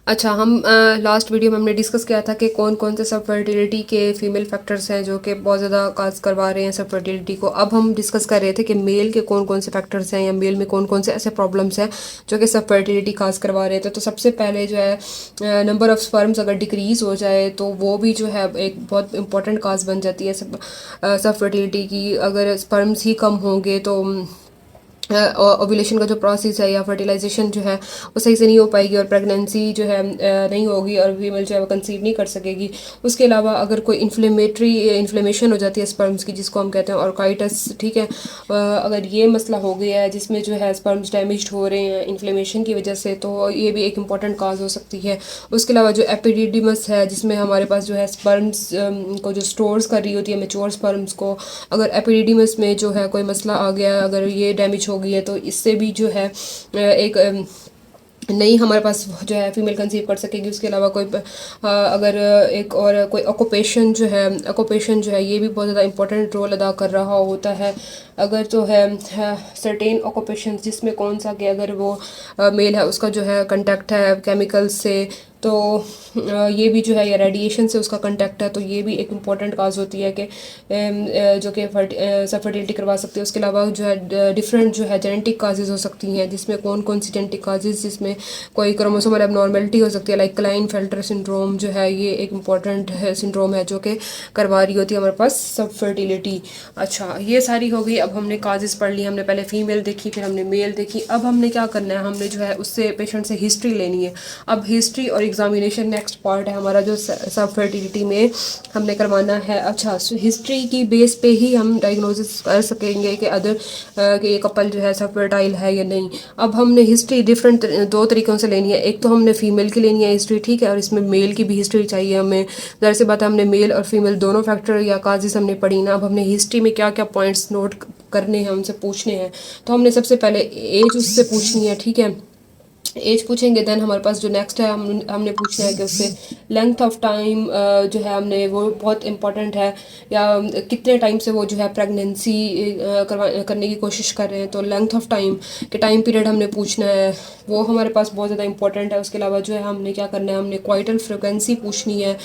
अच्छा, हम last video में हमने डिस्कस किया था कि कौन कौन से सब फर्टिलिटी के फीमेल फैक्टर्स हैं जो कि बहुत ज़्यादा काज करवा रहे हैं सब फर्टिलिटी को। अब हम डिस्कस कर रहे थे कि मेल के कौन कौन से फैक्टर्स हैं या मेल में कौन कौन से ऐसे प्रॉब्लम्स हैं जो कि सब फर्टिलिटी काज करवा रहे थे। तो सबसे पहले जो है नंबर ऑफ़ स्पर्म्स अगर डिक्रीज़ हो जाए तो वो भी जो है एक बहुत इंपॉर्टेंट काज बन जाती है सब फर्टिलिटी की। अगर स्पर्म्स ही कम होंगे तो ओव्यूलेशन का जो प्रोसेस है या फर्टिलाइजेशन जो है वो सही से नहीं हो पाएगी और प्रेगनेंसी जो है नहीं होगी और फीमेल जो है वो कंसीव नहीं कर सकेगी। उसके अलावा अगर कोई इन्फ्लेमेशन हो जाती है स्पर्म्स की जिसको हम कहते हैं ऑर्काइटिस, ठीक है, अगर ये मसला हो गया है जिसमें जो है स्पर्म्स डैमेज हो रहे हैं इन्फ्लेमेशन की वजह से, तो ये भी एक इम्पॉर्टेंट काज हो सकती है। उसके अलावा जो एपिडिडिमस है जिसमें हमारे पास जो है स्पर्म्स को जो स्टोर्स कर रही होती है मेच्योर स्पर्म्स को, अगर एपिडिडिमस में जो है कोई मसला आ गया, अगर ये डैमेज हो गई है तो इससे भी जो है एक नहीं हमारे पास जो है फीमेल कंसीव कर सकेगी। उसके अलावा कोई अगर एक और कोई ऑक्यूपेशन जो है ये भी बहुत ज़्यादा इंपॉर्टेंट रोल अदा कर रहा होता है। अगर तो है सर्टेन ऑक्यूपेशन जिसमें कौन सा कि अगर वो मेल है उसका जो है कंटेक्ट है केमिकल्स से, तो ये भी जो है या रेडिएशन से उसका कंटेक्ट है, तो ये भी एक इम्पॉर्टेंट काज होती है कि जो कि सब फर्टिलिटी करवा सकती है। उसके अलावा जो है डिफरेंट जो है जेनेटिक काजेज़ हो सकती हैं जिसमें कौन कौन सी जेनेटिक काजेज़ जिसमें कोई क्रोमोसोमल एबनॉर्मेलिटी हो सकती है लाइक क्लाइनफेल्टर सिंड्रोम जो है ये एक इम्पॉर्टेंट सिंड्रोम है जो कि करवा रही होती है हमारे पास सब फर्टिलिटी। अच्छा, ये सारी हो गई। अब हमने काजेज़ पढ़ ली, हमने पहले फीमेल देखी फिर हमने मेल देखी। अब हमने क्या करना है, हमने जो है उससे पेशेंट से हिस्ट्री लेनी है। अब हिस्ट्री और एग्जामिनेशन नेक्स्ट पार्ट है हमारा जो सब फर्टिलिटी में हमने करवाना है। अच्छा, हिस्ट्री की बेस पे ही हम डायग्नोसिस कर सकेंगे कि कि ये कपल जो है सब फर्टाइल है या नहीं। अब हमने हिस्ट्री डिफरेंट दो तरीक़ों से लेनी है। एक तो हमने फीमेल की लेनी है हिस्ट्री, ठीक है, और इसमें मेल की भी हिस्ट्री चाहिए हमें। ज़ाहिर सी बात है हमने मेल और फीमेल दोनों फैक्टर या काजेस हमने पढ़ी ना। अब हमने हिस्ट्री में क्या क्या पॉइंट्स नोट करने हैं, उनसे पूछने हैं। तो हमने सबसे पहले एज उससे पूछनी है, ठीक है, एज पूछेंगे। देन हमारे पास जो नेक्स्ट है हमने पूछना है कि उससे लेंथ ऑफ टाइम जो है हमने वो बहुत इंपॉर्टेंट है, या कितने टाइम से वो जो है प्रेगनेंसी करने की कोशिश कर रहे हैं, तो लेंथ ऑफ टाइम के टाइम पीरियड हमने पूछना है, वो हमारे पास बहुत ज़्यादा इंपॉर्टेंट है। उसके अलावा जो है हमने क्या करना है, हमने क्वाइटल फ्रिक्वेंसी पूछनी है,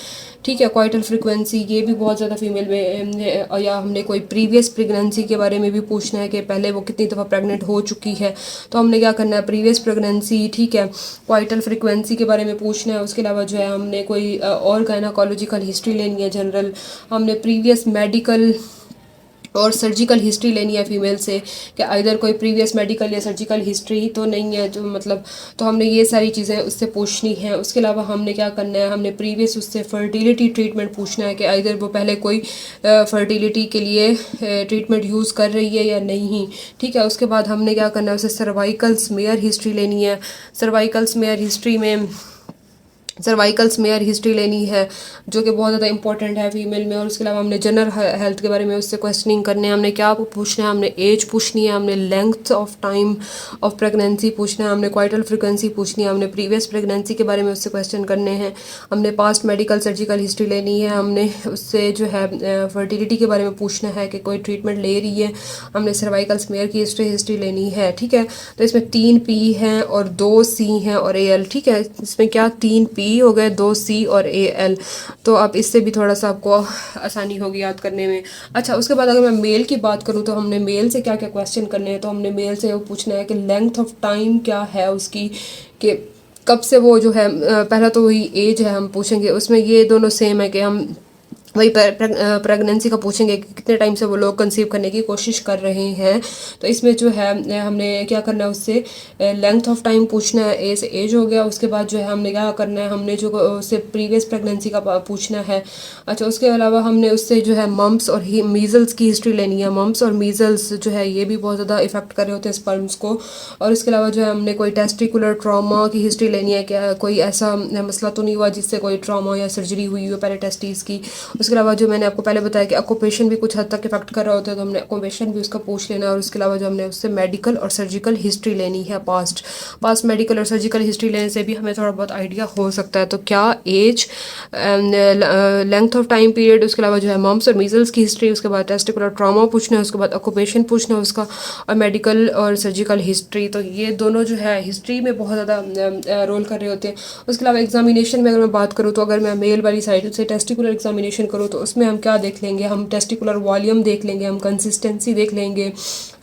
ठीक है, क्वाइटल फ्रिक्वेंसी ये भी बहुत ज़्यादा फीमेल में, या हमने कोई प्रीवियस प्रेगनेंसी के बारे में भी पूछना है कि पहले वो कितनी दफ़ा प्रेग्नेंट हो चुकी है, तो हमने क्या करना है प्रीवियस प्रेगनेंसी, ठीक है, क्वाइटल फ्रिक्वेंसी के बारे में पूछना है। उसके अलावा जो है हमने कोई और गायनाकोलॉजिकल हिस्ट्री लेनी है जनरल, हमने प्रीवियस मेडिकल और सर्जिकल हिस्ट्री लेनी है फीमेल से कि इधर कोई प्रीवियस मेडिकल या सर्जिकल हिस्ट्री तो नहीं है जो मतलब, तो हमने ये सारी चीज़ें उससे पूछनी है। उसके अलावा हमने क्या करना है, हमने प्रीवियस उससे फर्टिलिटी ट्रीटमेंट पूछना है कि इधर वो पहले कोई फर्टिलिटी के लिए ट्रीटमेंट यूज़ कर रही है या नहीं, ठीक है। उसके बाद हमने क्या करना है, उसे सर्वाइकल स्मेयर हिस्ट्री लेनी है। सर्वाइकल स्मेयर हिस्ट्री में सर्वाइकल स्मेयर हिस्ट्री लेनी है जो कि बहुत ज़्यादा इंपॉर्टेंट है फीमेल में। और उसके अलावा हमने जनरल हेल्थ के बारे में उससे क्वेश्चनिंग करने हैं। हमने क्या पूछना है, हमने एज पूछनी है, हमने length of time of pregnancy पूछना है, हमने क्वाइटल फ्रिक्वेंसी पूछनी है, हमने प्रीवियस प्रेगनेंसी के बारे में उससे क्वेश्चन करने हैं, हमने पास्ट मेडिकल सर्जिकल हिस्ट्री लेनी है, हमने उससे जो है फर्टिलिटी के बारे में पूछना है कि कोई ट्रीटमेंट ले रही है, हमने सर्वाइकल स्मेयर की हिस्ट्री लेनी है, ठीक है। तो इसमें 3 P हैं और 2 C हैं और AL, ठीक है। इसमें क्या 3 P हो गए, 2 C और AL, तो अब इससे भी थोड़ा सा आपको आसानी होगी याद करने में। अच्छा, उसके बाद अगर मैं मेल की बात करूँ तो हमने मेल से क्या क्या क्वेश्चन करने हैं, तो हमने मेल से वो पूछना है कि लेंथ ऑफ टाइम क्या है उसकी, कि कब से वो जो है पहला तो वही एज है हम पूछेंगे, उसमें ये दोनों सेम है कि हम वही प्रेगनेंसी का पूछेंगे कि कितने टाइम से वो लोग कंसीव करने की कोशिश कर रहे हैं। तो इसमें जो है हमने क्या करना है, उससे लेंथ ऑफ टाइम पूछना है, एज हो गया। उसके बाद जो है हमने क्या करना है, हमने जो उससे प्रीवियस प्रेगनेंसी का पूछना है। अच्छा, उसके अलावा हमने उससे जो है मम्प्स और मीज़ल्स की हिस्ट्री लेनी है। मम्प्स और मीज़ल्स जो है ये भी बहुत ज़्यादा इफेक्ट कर रहे होते हैं स्पर्म्स को। और उसके अलावा जो है हमने कोई टेस्टिकुलर ट्रॉमा की हिस्ट्री लेनी है, क्या कोई ऐसा मसला तो नहीं हुआ जिससे कोई ट्रॉमा या सर्जरी हुई हो पहले टेस्टिस की। उसके अलावा जो मैंने आपको पहले बताया कि ऑक्यूपेशन भी कुछ हद तक इफेक्ट कर रहा होता है, तो हमने ऑक्यूपेशन भी उसका पूछ लेना है। और उसके अलावा जो हमने उससे मेडिकल और सर्जिकल हिस्ट्री लेनी है, पास्ट मेडिकल और सर्जिकल हिस्ट्री लेने से भी हमें थोड़ा बहुत आइडिया हो सकता है। तो क्या age, length of time period, उसके अलावा जो है मम्स और मीजल्स की हिस्ट्री, उसके बाद टेस्टिकुलर ट्रॉमा पूछना है, उसके बाद ऑक्यूपेशन पूछना है उसका, और मेडिकल और सर्जिकल हिस्ट्री। तो ये दोनों जो है हिस्ट्री में बहुत ज़्यादा रोल कर रहे होते हैं। उसके अलावा एग्जामिनेशन में अगर मैं बात करूँ, तो अगर मैं मेल वाली साइड से टेस्टिकुलर एग्जामिनेशन करूँ, तो उसमें हम क्या देख लेंगे, हम टेस्टिकुलर वॉल्यूम देख लेंगे, हम कंसिस्टेंसी देख लेंगे,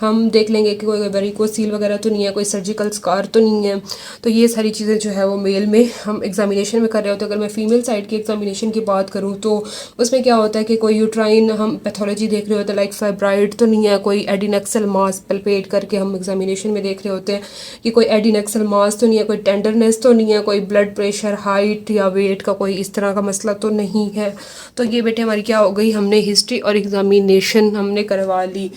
हम देख लेंगे कि कोई वेरिकोसील वगैरह तो नहीं है, कोई सर्जिकल स्कार तो नहीं है। तो ये सारी चीज़ें जो है वो मेल में हम एग्जामिनेशन में कर रहे होते हैं। अगर मैं फीमेल साइड की एग्जामिनेशन की बात करूँ, तो उसमें क्या होता है कि कोई यूट्राइन हम पैथोलॉजी देख रहे होते हैं, लाइक फाइब्राइड तो नहीं है, कोई एडिनेक्सल मास पल्पेट करके हम एग्जामिनेशन में देख रहे होते हैं कि कोई एडिनेक्सल मास तो नहीं है, कोई टेंडरनेस तो नहीं है, कोई ब्लड प्रेशर, हाइट या वेट का कोई इस तरह का मसला तो नहीं है। तो ये बेटे हमारी क्या हो गई, हमने हिस्ट्री और एग्जामिनेशन हमने करवा ली।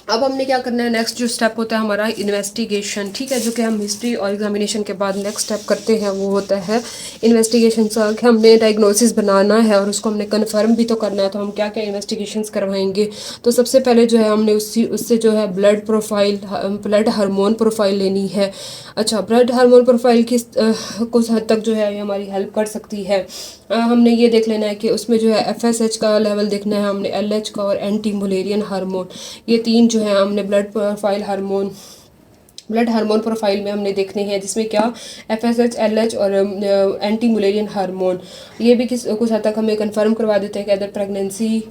अब हमने क्या करना है, नेक्स्ट जो स्टेप होता है हमारा इन्वेस्टिगेशन, ठीक है, जो कि हम हिस्ट्री और एग्जामिनेशन के बाद नेक्स्ट स्टेप करते हैं, वो होता है इन्वेस्टिगेशन का, कि हमने डायग्नोसिस बनाना है और उसको हमने कन्फर्म भी तो करना है। तो हम क्या क्या इन्वेस्टिगेशंस करवाएंगे, तो सबसे पहले जो है हमने उससे जो है blood profile, blood hormone profile लेनी है। अच्छा, ब्लड हार्मोन प्रोफाइल किस कुछ हद तक जो है ये हमारी हेल्प कर सकती है। हमने ये देख लेना है कि उसमें जो है FSH का लेवल देखना है, हमने LH का और एंटी मुलेरियन हार्मोन, ये तीन जो है हमने ब्लड हार्मोन प्रोफाइल में हमने देखने हैं, जिसमें क्या FSH, LH और एंटी मुलेरियन हार्मोन, ये भी कुछ हद तक हमें कंफर्म करवा देते हैं कि अदर प्रेगनेंसी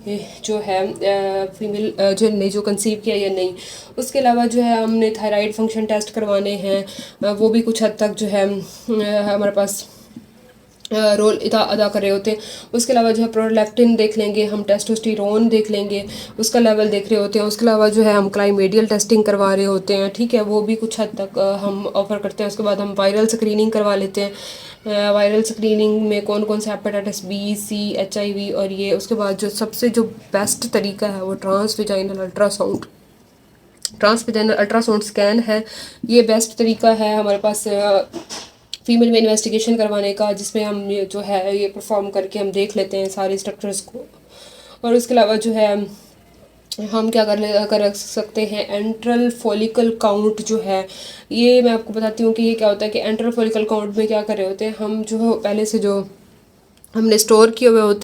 जो है फीमेल जो ने जो कंसीव किया या नहीं। उसके अलावा जो है हमने थायराइड फंक्शन टेस्ट करवाने हैं, वो भी कुछ हद तक जो है हमारे पास रोल अदा कर रहे होते हैं। उसके अलावा जो है प्रोलैक्टिन देख लेंगे, हम टेस्टोस्टेरोन देख लेंगे, उसका लेवल देख रहे होते हैं। उसके अलावा जो है हम क्लाइमेडियल टेस्टिंग करवा रहे होते हैं, ठीक है, वो भी कुछ हद तक हम ऑफर करते हैं। उसके बाद हम वायरल स्क्रीनिंग करवा लेते हैं। वायरल स्क्रीनिंग में कौन कौन से हेपेटाइटिस B, C, HIV और ये। उसके बाद जो सबसे जो बेस्ट तरीका है वो ट्रांसवेजाइनल अल्ट्रासाउंड स्कैन है। ये बेस्ट तरीका है हमारे पास फीमेल में इन्वेस्टिगेशन करवाने का, जिसमें हम ये जो है ये परफॉर्म करके हम देख लेते हैं सारे स्ट्रक्चर्स को। और उसके अलावा जो है हम क्या कर सकते हैं, एंट्रल फॉलिकल काउंट जो है, ये मैं आपको बताती हूँ कि ये क्या होता है कि एंट्रल फॉलिकल काउंट में क्या कर रहे होते हैं हम, जो पहले से जो हमने स्टोर किए हुए होते